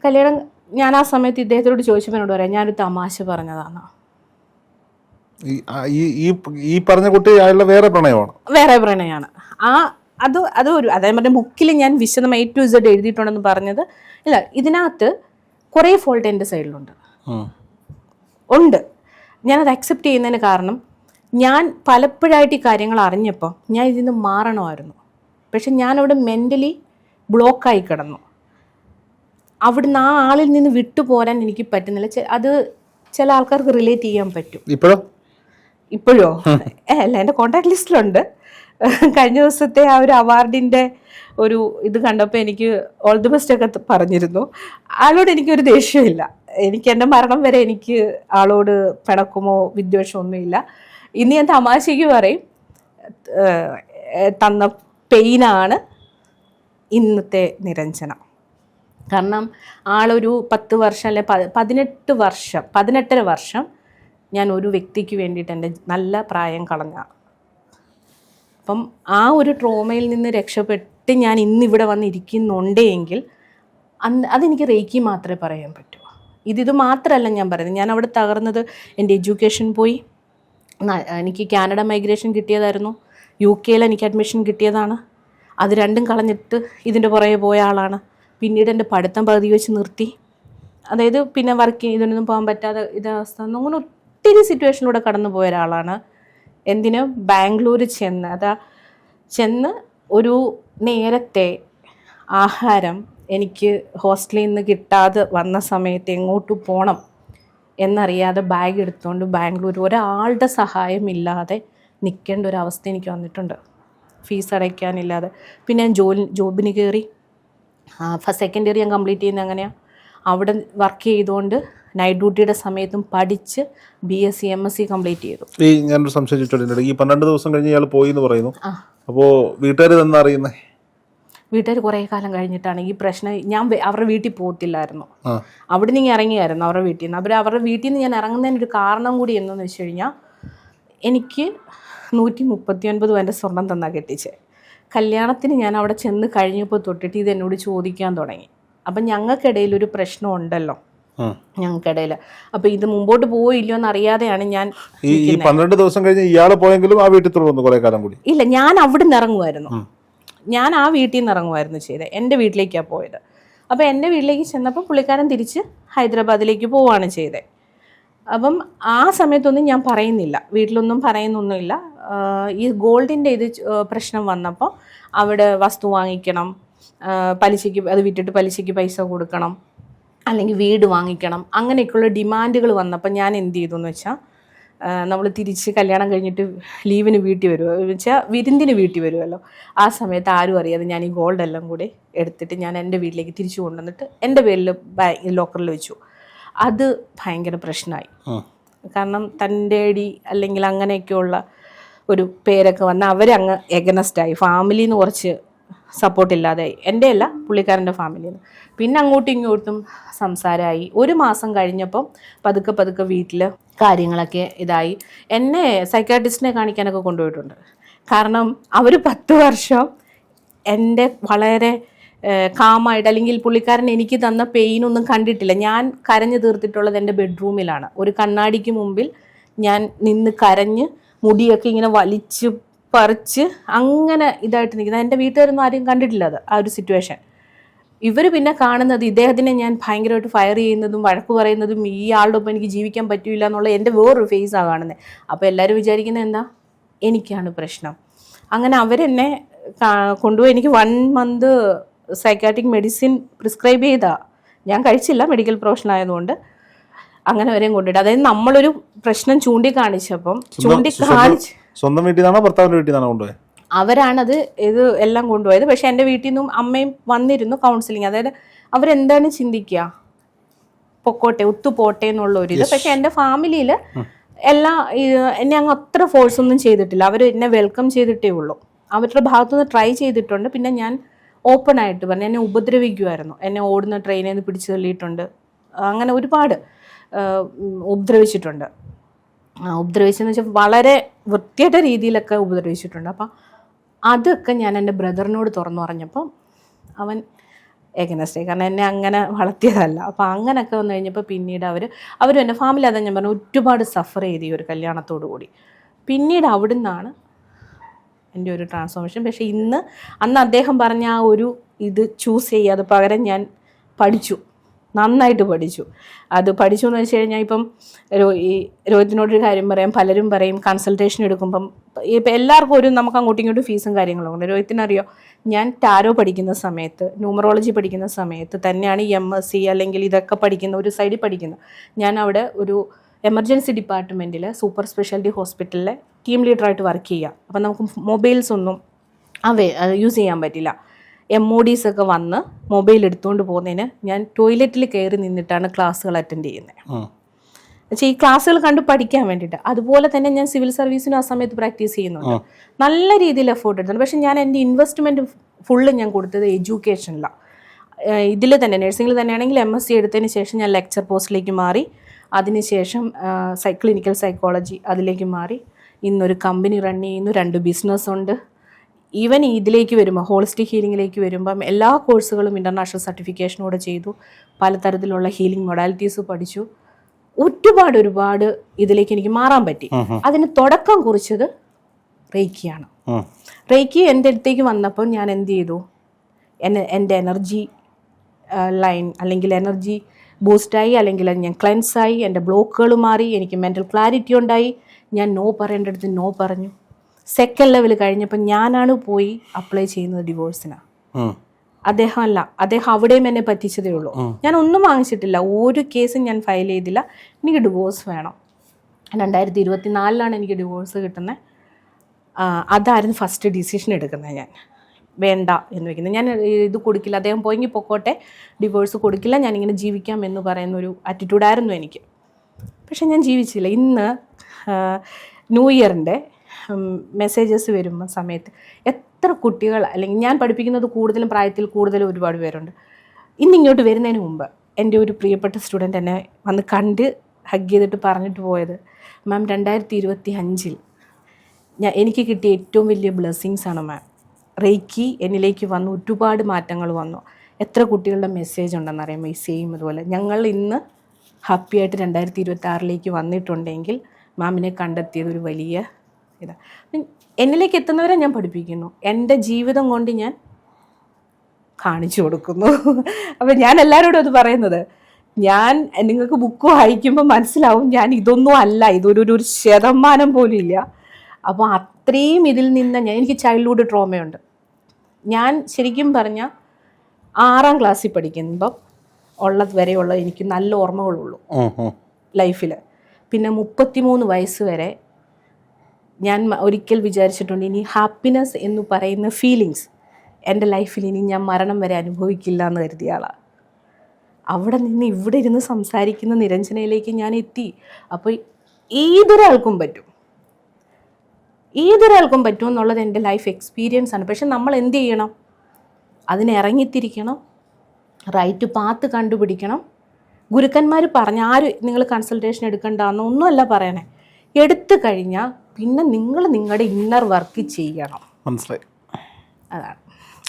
കല്യാണം ഞാൻ ആ സമയത്ത് ഇദ്ദേഹത്തോട് ചോദിച്ചപ്പോൾ എന്നോട് പറയാം ഞാനൊരു തമാശ പറഞ്ഞതാണ്. ഈ പറഞ്ഞ കുട്ടി അയാളുടെ വേറെ പ്രണയമാണ്. അത് ഒരു അതായത് പറഞ്ഞ ബുക്കിൽ ഞാൻ വിശദമായി A to Z എഴുതിയിട്ടുണ്ടെന്ന് പറഞ്ഞത് ഇല്ല. ഇതിനകത്ത് കുറേ ഫോൾട്ട് എൻ്റെ സൈഡിലുണ്ട് ഉണ്ട്. ഞാനത് അക്സെപ്റ്റ് ചെയ്യുന്നതിന് കാരണം ഞാൻ പലപ്പോഴായിട്ട് ഈ കാര്യങ്ങൾ അറിഞ്ഞപ്പോൾ ഞാൻ ഇതിൽ നിന്ന് മാറണമായിരുന്നു. പക്ഷെ ഞാനവിടെ മെൻ്റലി ബ്ലോക്കായി കിടന്നു. അവിടുന്ന് ആ ആളിൽ നിന്ന് വിട്ടുപോരാൻ എനിക്ക് പറ്റുന്നില്ല. അത് ചില ആൾക്കാർക്ക് റിലേറ്റ് ചെയ്യാൻ പറ്റും. ഇപ്പോഴോ അല്ല, എൻ്റെ കോൺടാക്ട് ലിസ്റ്റിലുണ്ട്. കഴിഞ്ഞ ദിവസത്തെ ആ ഒരു അവാർഡിൻ്റെ ഒരു ഇത് കണ്ടപ്പോൾ എനിക്ക് ഓൾ ദി ബെസ്റ്റ് ഒക്കെ പറഞ്ഞിരുന്നു. ആളോട് എനിക്കൊരു ദേഷ്യമില്ല. എനിക്ക് എൻ്റെ മരണം വരെ എനിക്ക് ആളോട് പിണക്കുമോ വിദ്വേഷമോ ഒന്നുമില്ല. ഇനി ഞാൻ തമാശയ്ക്ക് പറയും തന്ന പെയിനാണ് ഇന്നത്തെ നിരഞ്ജന. കാരണം ആളൊരു 10 വർഷം അല്ലെ 18 വർഷം ഞാൻ ഒരു വ്യക്തിക്ക് വേണ്ടിയിട്ട് എൻ്റെ നല്ല പ്രായം കളഞ്ഞ. അപ്പം ആ ഒരു ട്രോമയിൽ നിന്ന് രക്ഷപ്പെട്ട് ഞാൻ ഇന്നിവിടെ വന്നിരിക്കുന്നുണ്ടെങ്കിൽ അതെനിക്ക് റേക്കി മാത്രമേ പറയാൻ പറ്റൂ. ഇത് മാത്രമല്ല ഞാൻ പറയുന്നത്. ഞാൻ അവിടെ തകർന്നത് എൻ്റെ എഡ്യൂക്കേഷൻ പോയി. എനിക്ക് കാനഡ മൈഗ്രേഷൻ കിട്ടിയതായിരുന്നു. UK എനിക്ക് അഡ്മിഷൻ കിട്ടിയതാണ്. അത് രണ്ടും കളഞ്ഞിട്ട് ഇതിൻ്റെ പുറകെ പോയ ആളാണ്. പിന്നീട് എൻ്റെ പഠിത്തം പകുതി വെച്ച് നിർത്തി. അതായത് പിന്നെ വർക്ക് ഇതിനൊന്നും പോകാൻ പറ്റാതെ ഇതവസ്ഥ അങ്ങനെ ഒത്തിരി സിറ്റുവേഷനിലൂടെ കടന്നു പോയ ഒരാളാണ്. എന്തിന് ബാംഗ്ലൂർ ചെന്ന് ഒരു നേരത്തെ ആഹാരം എനിക്ക് ഹോസ്റ്റലിൽ നിന്ന് കിട്ടാതെ വന്ന സമയത്ത് എങ്ങോട്ട് പോകണം എന്നറിയാതെ ബാഗ് എടുത്തുകൊണ്ട് ബാംഗ്ലൂർ ഒരാളുടെ സഹായമില്ലാതെ നിൽക്കേണ്ട ഒരു അവസ്ഥ എനിക്ക് വന്നിട്ടുണ്ട്. ഫീസ് അടയ്ക്കാനില്ലാതെ. പിന്നെ ഞാൻ ജോബിന് കയറി. സെക്കൻഡ് ഇയർ ഞാൻ കംപ്ലീറ്റ് ചെയ്യുന്നത് അങ്ങനെയാണ്. അവിടെ വർക്ക് ചെയ്തുകൊണ്ട് നൈറ്റ് ഡ്യൂട്ടിയുടെ സമയത്തും പഠിച്ച് BSc MSc കംപ്ലീറ്റ് ചെയ്തു. ഞാനൊരു സംശയം ചോദിച്ചോട്ടെ, ഈ 12 ദിവസം കഴിഞ്ഞ് ഇയാൾ പോയി എന്ന് പറയുന്നു. അപ്പോൾ വീട്ടുകാർ തന്നെ അറിയുന്നത്? വീട്ടുകാർ കുറേ കാലം കഴിഞ്ഞിട്ടാണ് ഈ പ്രശ്നം. ഞാൻ അവരുടെ വീട്ടിൽ പോകത്തില്ലായിരുന്നു. അവിടെ നിന്ന് ഇറങ്ങിയായിരുന്നു അവരുടെ വീട്ടിൽ നിന്ന്. അവരുടെ വീട്ടിൽ നിന്ന് ഞാൻ ഇറങ്ങുന്നതിനൊരു കാരണം കൂടി എന്തെന്ന് വെച്ച് കഴിഞ്ഞാൽ എനിക്ക് 139 എൻ്റെ സ്വർണം തന്നാ കെട്ടിച്ച്. കല്യാണത്തിന് ഞാൻ അവിടെ ചെന്ന് കഴിഞ്ഞപ്പോൾ തൊട്ടിട്ട് ഇത് എന്നോട് ചോദിക്കാൻ തുടങ്ങി. അപ്പം ഞങ്ങൾക്കിടയിൽ ഒരു പ്രശ്നം ഉണ്ടല്ലോ ഞങ്ങൾക്കിടയിൽ. അപ്പം ഇത് മുമ്പോട്ട് പോയില്ലോ എന്നറിയാതെയാണ് ഞാൻ. ഈ 12 ദിവസം കഴിഞ്ഞ് ഇയാൾ പോയെങ്കിലും ആ വീട്ടിൽ തുടർന്നു കുറേ കാലം കൂടി? ഇല്ല, ഞാൻ അവിടെ നിന്ന് ഇറങ്ങുമായിരുന്നു. ഞാൻ ആ വീട്ടിൽ നിന്ന് ഇറങ്ങുമായിരുന്നു ചെയ്തത്. എൻ്റെ വീട്ടിലേക്കാണ് പോയത്. അപ്പോൾ എൻ്റെ വീട്ടിലേക്ക് ചെന്നപ്പോൾ പുള്ളിക്കാരൻ തിരിച്ച് ഹൈദരാബാദിലേക്ക് പോവുകയാണ് ചെയ്തത്. അപ്പം ആ സമയത്തൊന്നും ഞാൻ പറയുന്നില്ല, വീട്ടിലൊന്നും പറയുന്നൊന്നുമില്ല. ഈ ഗോൾഡിൻ്റെ ഇത് പ്രശ്നം വന്നപ്പോൾ അവിടെ വസ്തു വാങ്ങിക്കണം, പലിശയ്ക്ക് അത് വിറ്റിട്ട് പലിശയ്ക്ക് പൈസ കൊടുക്കണം, അല്ലെങ്കിൽ വീട് വാങ്ങിക്കണം, അങ്ങനെയൊക്കെയുള്ള ഡിമാൻഡുകൾ വന്നപ്പോൾ ഞാൻ എന്ത് ചെയ്തു എന്ന് വെച്ചാൽ, നമ്മൾ തിരിച്ച് കല്യാണം കഴിഞ്ഞിട്ട് ലീവിന് വീട്ടിൽ വരുമോ വെച്ചാൽ വിരുന്നിന് വീട്ടിൽ വരുമല്ലോ, ആ സമയത്ത് ആരും അറിയാതെ ഞാൻ ഈ ഗോൾഡെല്ലാം കൂടി എടുത്തിട്ട് ഞാൻ എൻ്റെ വീട്ടിലേക്ക് തിരിച്ചു കൊണ്ടുവന്നിട്ട് എൻ്റെ പേരിൽ ലോക്കറിൽ വെച്ചു. അത് ഭയങ്കര പ്രശ്നമായി. കാരണം തൻ്റെ അടി അല്ലെങ്കിൽ അങ്ങനെയൊക്കെയുള്ള ഒരു പേരൊക്കെ വന്ന് അവരങ്ങ് എഗനസ്റ്റായി. ഫാമിലിയിൽ നിന്ന് കുറച്ച് സപ്പോർട്ടില്ലാതെയായി. എൻ്റെ അല്ല, പുള്ളിക്കാരൻ്റെ ഫാമിലിയിൽ നിന്ന്. പിന്നെ അങ്ങോട്ടും ഇങ്ങോട്ടും സംസാരമായി. 1 മാസം കഴിഞ്ഞപ്പം പതുക്കെ വീട്ടിൽ കാര്യങ്ങളൊക്കെ ഇതായി. എന്നെ സൈക്കാട്രിസ്റ്റിനെ കാണിക്കാനൊക്കെ കൊണ്ടുപോയിട്ടുണ്ട്. കാരണം അവർ 10 വർഷം എൻ്റെ വളരെ കാമായിട്ട്, അല്ലെങ്കിൽ പുള്ളിക്കാരൻ എനിക്ക് തന്ന പെയിനൊന്നും കണ്ടിട്ടില്ല. ഞാൻ കരഞ്ഞു തീർത്തിട്ടുള്ളത് എൻ്റെ ബെഡ്റൂമിലാണ്. ഒരു കണ്ണാടിക്ക് മുമ്പിൽ ഞാൻ നിന്ന് കരഞ്ഞ് മുടിയൊക്കെ ഇങ്ങനെ വലിച്ച് പറിച്ച് അങ്ങനെ ഇതായിട്ട് നിൽക്കുന്നത്. എൻ്റെ വീട്ടുകാരൊന്നും ആരും കണ്ടിട്ടില്ല അത്, ആ ഒരു സിറ്റുവേഷൻ. ഇവർ പിന്നെ കാണുന്നത് ഇദ്ദേഹത്തിനെ ഞാൻ ഭയങ്കരമായിട്ട് ഫയർ ചെയ്യുന്നതും വഴക്ക് പറയുന്നതും ഈ ആളുടെ ഒപ്പം എനിക്ക് ജീവിക്കാൻ പറ്റില്ല എന്നുള്ള എൻ്റെ വേറൊരു ഫേസാണ് കാണുന്നത്. അപ്പോൾ എല്ലാവരും വിചാരിക്കുന്നത് എന്താ, എനിക്കാണ് പ്രശ്നം. അങ്ങനെ അവരെന്നെ കൊണ്ടുപോയി എനിക്ക് 1 മന്ത് സൈക്കാട്രിക് മെഡിസിൻ പ്രിസ്ക്രൈബ് ചെയ്താ. ഞാൻ കഴിച്ചില്ല, മെഡിക്കൽ പ്രൊഫഷൻ ആയതുകൊണ്ട്. അങ്ങനെ വരെയും കൊണ്ടുപോയിട്ട്, അതായത് നമ്മളൊരു പ്രശ്നം ചൂണ്ടിക്കാണിച്ചപ്പം സ്വന്തം വീട്ടിൽ നിന്നാണോ ഭർത്താവിൻ്റെ വീട്ടിൽ നിന്നാണോ കൊണ്ടുപോയത്? അവരാണത് ഇത് എല്ലാം കൊണ്ടുപോയത്. പക്ഷെ എൻ്റെ വീട്ടിൽ നിന്നും അമ്മയും വന്നിരുന്നു കൗൺസിലിങ്. അതായത് അവരെന്താണ് ചിന്തിക്കുക, പൊക്കോട്ടെ ഒത്തുപോട്ടെ എന്നുള്ള ഒരു ഇത്. പക്ഷെ എൻ്റെ ഫാമിലിയിൽ എന്നെ അങ്ങ് അത്ര ഫോഴ്സ് ഒന്നും ചെയ്തിട്ടില്ല. അവർ എന്നെ വെൽക്കം ചെയ്തിട്ടേ ഉള്ളൂ. അവരുടെ ഭാഗത്തുനിന്ന് ട്രൈ ചെയ്തിട്ടുണ്ട്. പിന്നെ ഞാൻ ഓപ്പൺ ആയിട്ട് പറഞ്ഞു. എന്നെ ഉപദ്രവിക്കുമായിരുന്നു. എന്നെ ഓടുന്ന ട്രെയിനിൽ നിന്ന് പിടിച്ചു തള്ളിയിട്ടുണ്ട്. അങ്ങനെ ഒരുപാട് ഉപദ്രവിച്ചിട്ടുണ്ട്. ഉപദ്രവിച്ചെന്ന് വെച്ചാൽ വളരെ വൃത്തിയായിട്ട രീതിയിലൊക്കെ ഉപദ്രവിച്ചിട്ടുണ്ട്. അപ്പം അതൊക്കെ ഞാൻ എൻ്റെ ബ്രദറിനോട് തുറന്നു പറഞ്ഞപ്പം അവൻ എഗനസ്റ്റായി. കാരണം എന്നെ അങ്ങനെ വളർത്തിയതല്ല. അപ്പോൾ അങ്ങനെയൊക്കെ വന്നു കഴിഞ്ഞപ്പോൾ പിന്നീട് അവരും എൻ്റെ ഫാമിലി അതാ ഞാൻ പറഞ്ഞു ഒരുപാട് സഫർ ചെയ്തു ഈ ഒരു കല്യാണത്തോടു കൂടി. പിന്നീട് അവിടെ നിന്നാണ് എൻ്റെ ഒരു ട്രാൻസ്ഫോർമേഷൻ. പക്ഷേ അന്ന് അദ്ദേഹം പറഞ്ഞ ആ ഒരു ഇത് ചൂസ് ചെയ്യാതെ പകരം ഞാൻ പഠിച്ചു, നന്നായിട്ട് പഠിച്ചു. അത് പഠിച്ചു എന്ന് വെച്ച് കഴിഞ്ഞാൽ ഇപ്പം ഈ രോഹിത്തിനോടൊരു കാര്യം പറയാം, പലരും പറയും കൺസൾട്ടേഷൻ എടുക്കുമ്പം ഇപ്പം എല്ലാവർക്കും നമുക്ക് അങ്ങോട്ടും ഇങ്ങോട്ടും ഫീസും കാര്യങ്ങളും ഉണ്ട്. രോഹിത്തിനറിയോ, ഞാൻ ടാരോ പഠിക്കുന്ന സമയത്ത്, ന്യൂമറോളജി പഠിക്കുന്ന സമയത്ത് തന്നെയാണ് ഈ MSc അല്ലെങ്കിൽ ഇതൊക്കെ പഠിക്കുന്ന ഒരു സൈഡിൽ പഠിക്കുന്നത്. ഞാൻ അവിടെ ഒരു എമർജൻസി ഡിപ്പാർട്ട്മെൻറ്റിൽ സൂപ്പർ സ്പെഷ്യാലിറ്റി ഹോസ്പിറ്റലിലെ ടീം ലീഡറായിട്ട് വർക്ക് ചെയ്യുക. അപ്പം നമുക്ക് മൊബൈൽസ് ഒന്നും യൂസ് ചെയ്യാൻ പറ്റില്ല. MODs ഒക്കെ വന്ന് മൊബൈൽ എടുത്തുകൊണ്ട് പോകുന്നതിന് ഞാൻ ടോയ്ലറ്റിൽ കയറി നിന്നിട്ടാണ് ക്ലാസ്സുകൾ അറ്റൻഡ് ചെയ്യുന്നത്. പക്ഷേ ഈ ക്ലാസ്സുകൾ കണ്ട് പഠിക്കാൻ വേണ്ടിയിട്ട്. അതുപോലെ തന്നെ ഞാൻ സിവിൽ സർവീസിനും ആ സമയത്ത് പ്രാക്ടീസ് ചെയ്യുന്നുണ്ട്. നല്ല രീതിയിൽ എഫോർട്ട് എടുത്തിട്ടുണ്ട്. പക്ഷേ ഞാൻ എൻ്റെ ഇൻവെസ്റ്റ്മെൻറ്റ് ഫുള്ള് ഞാൻ കൊടുത്തത് എഡ്യൂക്കേഷനിലാണ്. ഇതിൽ തന്നെ നഴ്സിംഗിൽ തന്നെയാണെങ്കിൽ MSc എടുത്തതിന് ശേഷം ഞാൻ ലെക്ചർ പോസ്റ്റിലേക്ക് മാറി. അതിനുശേഷം ക്ലിനിക്കൽ സൈക്കോളജി അതിലേക്ക് മാറി. ഇന്നൊരു കമ്പനി റൺ ചെയ്യുന്നു, 2 ബിസിനസ്സുണ്ട്. ഈവൻ ഇതിലേക്ക് വരുമ്പോൾ ഹോളിസ്റ്റിക് ഹീലിങ്ങിലേക്ക് വരുമ്പം എല്ലാ കോഴ്സുകളും ഇൻ്റർനാഷണൽ സർട്ടിഫിക്കേഷനോടെ ചെയ്തു. പലതരത്തിലുള്ള ഹീലിംഗ് മൊഡാലിറ്റീസ് പഠിച്ചു. ഒരുപാട് ഇതിലേക്ക് എനിക്ക് മാറാൻ പറ്റി. അതിന് തുടക്കം കുറിച്ചത് റേക്കിയാണ്. റേക്കി എൻ്റെ അടുത്തേക്ക് വന്നപ്പോൾ ഞാൻ എന്ത് ചെയ്തു, എൻ്റെ എനർജി ലൈൻ അല്ലെങ്കിൽ എനർജി ബൂസ്റ്റായി, അല്ലെങ്കിൽ ഞാൻ ക്ലെൻസായി, എൻ്റെ ബ്ലോക്കുകൾ മാറി, എനിക്ക് മെൻ്റൽ ക്ലാരിറ്റി ഉണ്ടായി. ഞാൻ നോ പറയേണ്ടടുത്ത് നോ പറഞ്ഞു. സെക്കൻഡ് ലെവൽ കഴിഞ്ഞപ്പോൾ ഞാനാണ് പോയി അപ്ലൈ ചെയ്യുന്നത് ഡിവോഴ്സിനാണ്. അദ്ദേഹം അവിടെയും എന്നെ പറ്റിച്ചതേ ഉള്ളൂ. ഞാൻ ഒന്നും വാങ്ങിച്ചിട്ടില്ല, ഒരു കേസും ഞാൻ ഫയൽ ചെയ്തില്ല. എനിക്ക് ഡിവോഴ്സ് വേണം. 2024 എനിക്ക് ഡിവോഴ്സ് കിട്ടുന്നത്. അതായിരുന്നു ഫസ്റ്റ് ഡിസിഷൻ എടുക്കുന്നത്. ഞാൻ വേണ്ട എന്ന് വെക്കുന്നത്, ഞാൻ ഇത് കൊടുക്കില്ല, അദ്ദേഹം പോയെങ്കിൽ പൊക്കോട്ടെ, ഡിവോഴ്സ് കൊടുക്കില്ല, ഞാനിങ്ങനെ ജീവിക്കാം എന്ന് പറയുന്നൊരു ആറ്റിറ്റ്യൂഡായിരുന്നു എനിക്ക്. പക്ഷെ ഞാൻ ജീവിച്ചില്ല. ഇന്ന് ന്യൂ ഇയറിൻ്റെ മെസ്സേജസ് വരുമ്പോൾ സമയത്ത് എത്ര കുട്ടികൾ, അല്ലെങ്കിൽ ഞാൻ പഠിപ്പിക്കുന്നത് കൂടുതലും പ്രായത്തിൽ കൂടുതലും ഒരുപാട് പേരുണ്ട്. ഇന്നിങ്ങോട്ട് വരുന്നതിന് മുമ്പ് എൻ്റെ ഒരു പ്രിയപ്പെട്ട സ്റ്റുഡൻറ്റ് എന്നെ വന്ന് കണ്ട് ഹഗ് ചെയ്തിട്ട് പറഞ്ഞിട്ട് പോയത്, മാം 2025 എനിക്ക് കിട്ടിയ ഏറ്റവും വലിയ ബ്ലെസ്സിങ്സാണ് മാം. റേക്കി എന്നിലേക്ക് വന്നു, ഒരുപാട് മാറ്റങ്ങൾ വന്നു. എത്ര കുട്ടികളുടെ മെസ്സേജ് ഉണ്ടെന്നറിയാമോ ഈ സെയിം ഇതുപോലെ. ഞങ്ങൾ ഇന്ന് ഹാപ്പിയായിട്ട് 2026 വന്നിട്ടുണ്ടെങ്കിൽ മാമിനെ കണ്ടെത്തിയത് ഒരു വലിയ ഇതാണ്. എന്നിലേക്ക് എത്തുന്നവരെ ഞാൻ പഠിപ്പിക്കുന്നു, എൻ്റെ ജീവിതം കൊണ്ട് ഞാൻ കാണിച്ചു കൊടുക്കുന്നു. അപ്പം ഞാൻ എല്ലാവരോടും അത് പറയുന്നത്, നിങ്ങൾക്ക് ബുക്ക് വായിക്കുമ്പോൾ മനസ്സിലാവും ഞാൻ ഇതൊന്നും അല്ല, ഇതൊരു ശതമാനം പോലും ഇല്ല. അപ്പോൾ അത്രയും ഇതിൽ നിന്ന് എനിക്ക് ചൈൽഡ്ഹുഡ് ട്രോമയുണ്ട്. ഞാൻ ശരിക്കും പറഞ്ഞാൽ 6ാം ക്ലാസ്സിൽ പഠിക്കുമ്പം ഉള്ളത് വരെയുള്ള എനിക്ക് നല്ല ഓർമ്മകളുള്ളൂ ലൈഫിൽ. പിന്നെ 33 വയസ്സ് വരെ ഞാൻ ഒരിക്കൽ വിചാരിച്ചിട്ടുണ്ട്, ഇനി ഹാപ്പിനെസ് എന്ന് പറയുന്ന ഫീലിങ്സ് എൻ്റെ ലൈഫിൽ ഇനി ഞാൻ മരണം വരെ അനുഭവിക്കില്ല എന്ന് കരുതിയ ആളാണ്. അവിടെ നിന്ന് ഇവിടെ ഇരുന്ന് സംസാരിക്കുന്ന നിരഞ്ജനയിലേക്ക് ഞാൻ എത്തി. അപ്പോൾ ഏതൊരാൾക്കും പറ്റും എന്നുള്ളത് എൻ്റെ ലൈഫ് എക്സ്പീരിയൻസ് ആണ്. പക്ഷെ നമ്മൾ എന്ത് ചെയ്യണം, അതിന് ഇറങ്ങിത്തിരിക്കണം, റൈറ്റ് പാത്ത് കണ്ടുപിടിക്കണം. ഗുരുക്കന്മാർ പറഞ്ഞ നിങ്ങൾ കൺസൾട്ടേഷൻ എടുക്കണ്ടെന്നോ ഒന്നുമല്ല പറയണേ. എടുത്തു കഴിഞ്ഞാൽ പിന്നെ നിങ്ങൾ നിങ്ങളുടെ ഇന്നർ വർക്ക് ചെയ്യണം. മനസ്സിലായി? അതാണ്.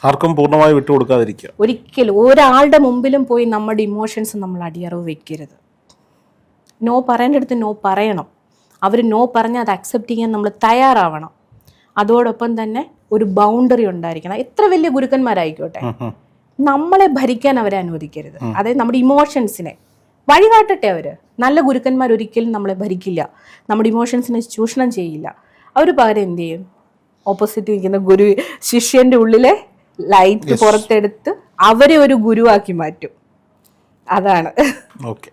ആർക്കും പൂർണ്ണമായി വിട്ടുകൊടുക്കാതിരിക്കുക. ഒരിക്കലും ഒരാളുടെ മുമ്പിലും പോയി നമ്മുടെ ഇമോഷൻസ് നമ്മൾ അടിയറവ് വെക്കരുത്. നോ പറയേണ്ടടുത്ത് നോ പറയണം. അവർ നോ പറഞ്ഞാൽ അത് അക്സെപ്റ്റ് ചെയ്യാൻ നമ്മൾ തയ്യാറാവണം. അതോടൊപ്പം തന്നെ ഒരു ബൗണ്ടറി ഉണ്ടായിരിക്കണം. എത്ര വലിയ ഗുരുക്കന്മാരായിക്കോട്ടെ, നമ്മളെ ഭരിക്കാൻ അവരെ അനുവദിക്കരുത്. അതായത് നമ്മുടെ ഇമോഷൻസിനെ വഴികാട്ടട്ടെ അവർ. നല്ല ഗുരുക്കന്മാർ ഒരിക്കലും നമ്മളെ ഭരിക്കില്ല, നമ്മുടെ ഇമോഷൻസിനെ ചൂഷണം ചെയ്യില്ല. അവർ പകരം എന്ത് ചെയ്യും, ഓപ്പോസിറ്റ് നിൽക്കുന്ന ശിഷ്യൻ്റെ ഉള്ളിലെ ലൈറ്റ് പുറത്തെടുത്ത് അവരെ ഒരു ഗുരുവാക്കി മാറ്റും. അതാണ്. ഓക്കെ.